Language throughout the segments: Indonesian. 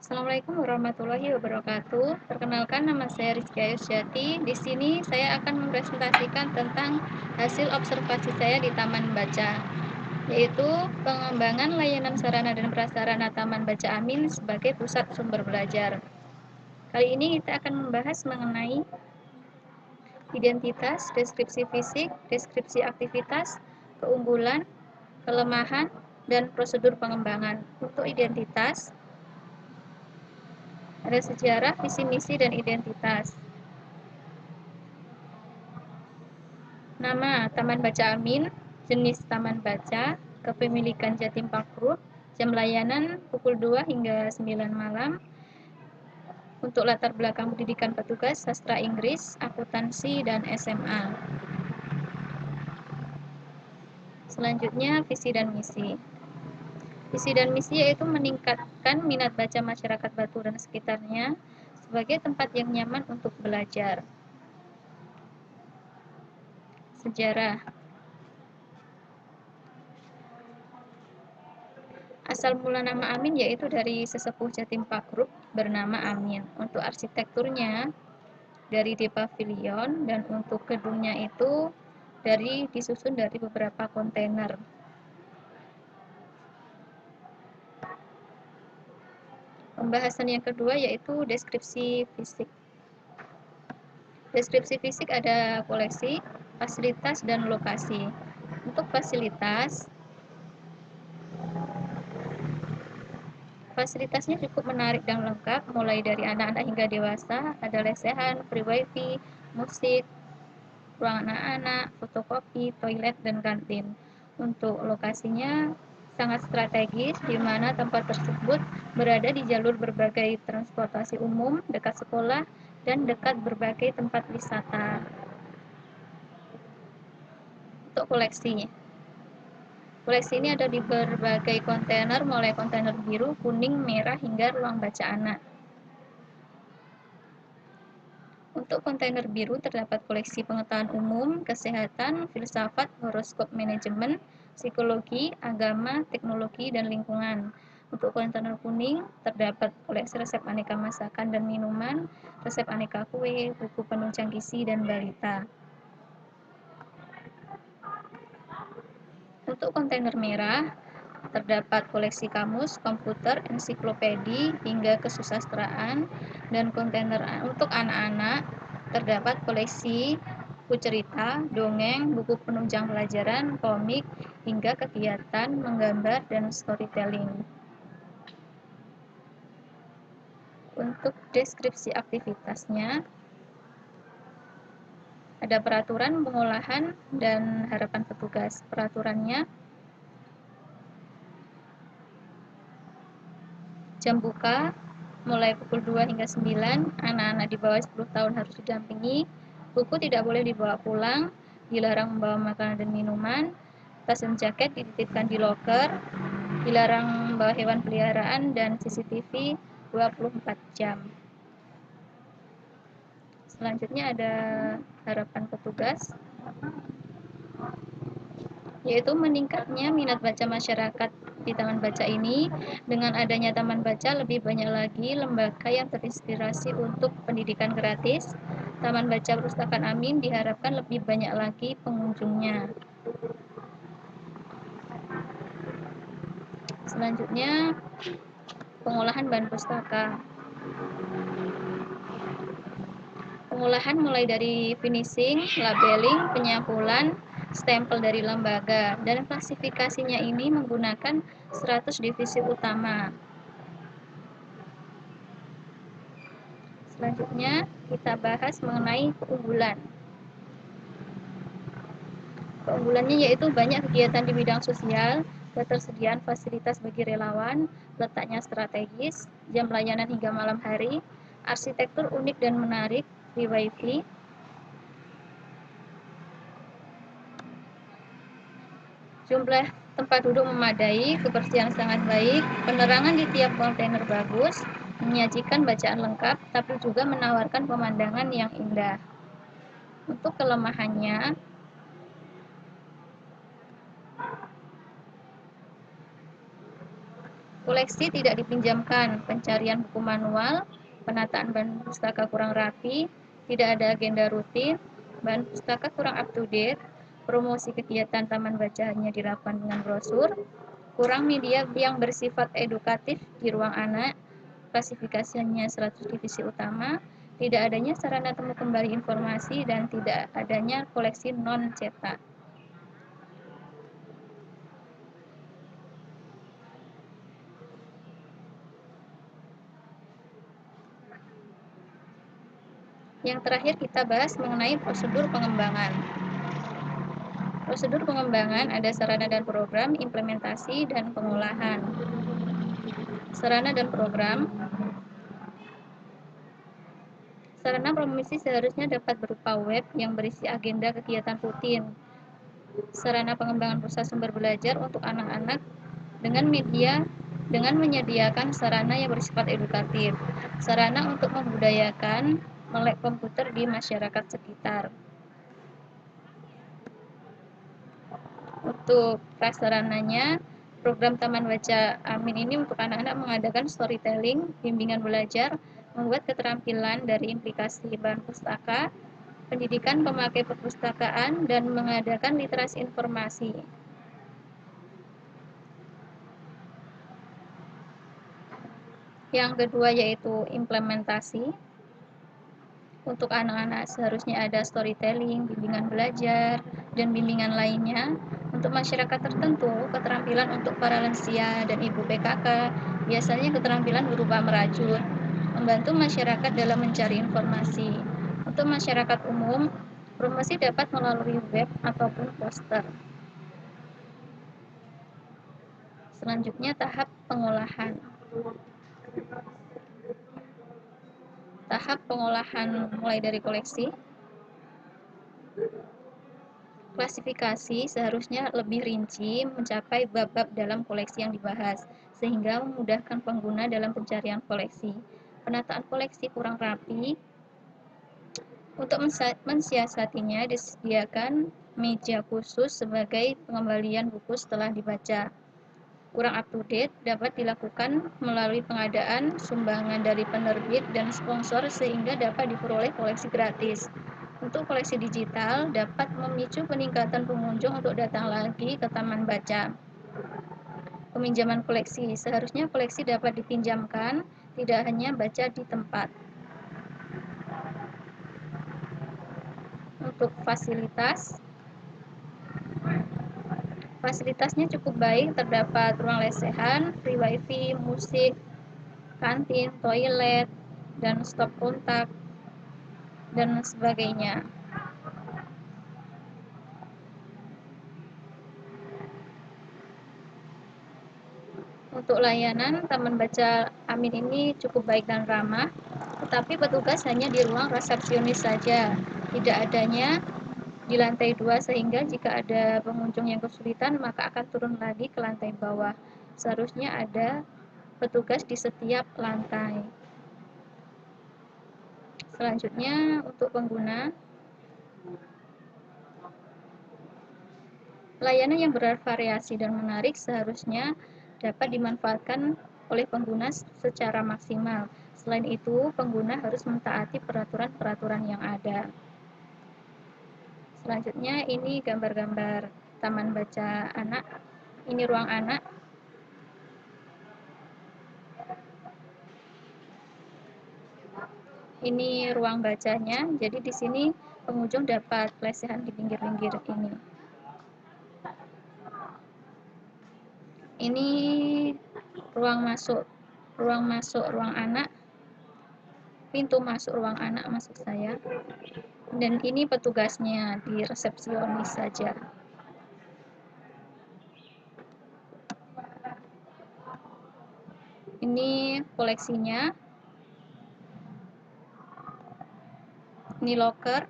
Assalamualaikum warahmatullahi wabarakatuh. Perkenalkan, nama saya Rizky Ayusyati. Di sini saya akan mempresentasikan tentang hasil observasi saya di Taman Baca, yaitu pengembangan layanan sarana dan prasarana Taman Baca Amin sebagai pusat sumber belajar. Kali ini kita akan membahas mengenai identitas, deskripsi fisik, deskripsi aktivitas, keunggulan, kelemahan, dan prosedur pengembangan. Untuk identitas, ada sejarah, visi misi, dan identitas. Nama Taman Baca Amin, jenis Taman Baca, kepemilikan Jatim Park Group, jam layanan pukul 2 hingga 9 malam. Untuk latar belakang pendidikan petugas, sastra Inggris, akuntansi, dan SMA. Selanjutnya, visi dan misi. Visi dan misi yaitu meningkatkan minat baca masyarakat Batu dan sekitarnya sebagai tempat yang nyaman untuk belajar. Sejarah. Asal mula nama Amin yaitu dari sesepuh Jatim Park Group bernama Amin. Untuk arsitekturnya dari The Pavilion, dan untuk gedungnya itu disusun dari beberapa kontainer. Pembahasan yang kedua yaitu deskripsi fisik. Deskripsi fisik ada koleksi, fasilitas, dan lokasi. Untuk fasilitasnya cukup menarik dan lengkap, mulai dari anak-anak hingga dewasa. Ada lesehan, free wifi, musik, ruang anak-anak, fotokopi, toilet, dan kantin. Untuk lokasinya sangat strategis, di mana tempat tersebut berada di jalur berbagai transportasi umum, dekat sekolah, dan dekat berbagai tempat wisata. Untuk koleksinya, koleksi ini ada di berbagai kontainer, mulai kontainer biru, kuning, merah, hingga ruang baca anak. Untuk kontainer biru terdapat koleksi pengetahuan umum, kesehatan, filsafat, horoskop, manajemen, psikologi, agama, teknologi, dan lingkungan. Untuk kontainer kuning terdapat koleksi resep aneka masakan dan minuman, resep aneka kue, buku penunjang gizi, dan balita. Untuk kontainer merah terdapat koleksi kamus, komputer, ensiklopedi, hingga kesusastraan. Dan kontainer untuk anak-anak terdapat koleksi buku cerita, dongeng, buku penunjang pelajaran, komik, hingga kegiatan menggambar dan storytelling. Untuk deskripsi aktivitasnya, ada peraturan, pengolahan, dan harapan petugas. Peraturannya, jam buka mulai pukul 2 hingga 9, anak-anak di bawah 10 tahun harus didampingi, buku tidak boleh dibawa pulang, dilarang membawa makanan dan minuman, tas dan jaket dititipkan di loker, dilarang membawa hewan peliharaan, dan CCTV 24 jam. Selanjutnya ada harapan petugas, yaitu meningkatnya minat baca masyarakat di Taman Baca ini. Dengan adanya Taman Baca, lebih banyak lagi lembaga yang terinspirasi untuk pendidikan gratis. Taman Baca Perpustakaan Amin diharapkan lebih banyak lagi pengunjungnya. Selanjutnya, pengolahan bahan pustaka. Pengolahan mulai dari finishing, labeling, penyampulan, stempel dari lembaga, dan klasifikasinya ini menggunakan 100 divisi utama. Selanjutnya kita bahas mengenai keunggulan. Keunggulannya yaitu banyak kegiatan di bidang sosial, ketersediaan fasilitas bagi relawan, letaknya strategis, jam layanan hingga malam hari, arsitektur unik dan menarik, free wifi, jumlah tempat duduk memadai, kebersihan sangat baik, penerangan di tiap kontainer bagus, menyajikan bacaan lengkap, tapi juga menawarkan pemandangan yang indah. Untuk kelemahannya, Koleksi tidak dipinjamkan, pencarian buku manual, penataan bahan pustaka kurang rapi, tidak ada agenda rutin, bahan pustaka kurang up to date, promosi kegiatan taman baca hanya dilakukan dengan brosur, kurang media yang bersifat edukatif di ruang anak, klasifikasinya 100 divisi utama, tidak adanya sarana temu kembali informasi, dan tidak adanya koleksi non-cetak. Yang terakhir kita bahas mengenai prosedur pengembangan. Prosedur pengembangan ada sarana dan program, implementasi, dan pengolahan. Sarana dan program. Sarana promosi seharusnya dapat berupa web yang berisi agenda kegiatan rutin. Sarana pengembangan pusat sumber belajar untuk anak-anak dengan menyediakan sarana yang bersifat edukatif. Sarana untuk membudayakan melek komputer di masyarakat sekitar. Untuk prasarananya, program Taman Baca Amin ini untuk anak-anak mengadakan storytelling, bimbingan belajar, membuat keterampilan dari implikasi bahan pustaka, pendidikan pemakai perpustakaan, dan mengadakan literasi informasi. Yang kedua yaitu implementasi. Untuk anak-anak seharusnya ada storytelling, bimbingan belajar, dan bimbingan lainnya. Untuk masyarakat tertentu, keterampilan untuk para lansia dan ibu PKK, biasanya keterampilan berupa merajut, membantu masyarakat dalam mencari informasi. Untuk masyarakat umum, promosi dapat melalui web ataupun poster. Selanjutnya tahap pengolahan. Tahap pengolahan mulai dari koleksi. Klasifikasi seharusnya lebih rinci mencapai bab-bab dalam koleksi yang dibahas, sehingga memudahkan pengguna dalam pencarian koleksi. Penataan koleksi kurang rapi. Untuk mensiasatinya disediakan meja khusus sebagai pengembalian buku setelah dibaca. Kurang up to date dapat dilakukan melalui pengadaan sumbangan dari penerbit dan sponsor sehingga dapat diperoleh koleksi gratis. Untuk koleksi digital dapat memicu peningkatan pengunjung untuk datang lagi ke taman baca. Peminjaman koleksi seharusnya koleksi dapat dipinjamkan, tidak hanya baca di tempat. Untuk fasilitasnya cukup baik, terdapat ruang lesehan, free wifi, musik, kantin, toilet, dan stop kontak, dan sebagainya. Untuk layanan, Taman Baca Amin ini cukup baik dan ramah, tetapi petugas hanya di ruang resepsionis saja, tidak adanya di lantai 2, sehingga jika ada pengunjung yang kesulitan maka akan turun lagi ke lantai bawah. Seharusnya ada petugas di setiap lantai. Selanjutnya untuk pengguna, layanan yang bervariasi dan menarik seharusnya dapat dimanfaatkan oleh pengguna secara maksimal. Selain itu, pengguna harus mentaati peraturan-peraturan yang ada. Selanjutnya ini gambar-gambar taman baca anak. Ini ruang anak. Ini ruang bacanya. Jadi di sini pengunjung dapat lesehan di pinggir-pinggir ini. Ini ruang masuk ruang anak. Pintu masuk ruang anak maksud saya. Dan ini petugasnya di resepsionis saja. Ini koleksinya. Ini loker.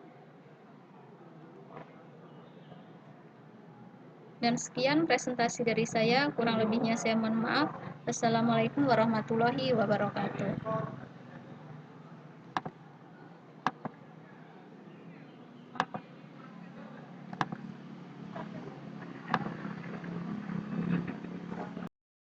Dan sekian presentasi dari saya, kurang lebihnya saya mohon maaf. Wassalamualaikum warahmatullahi wabarakatuh.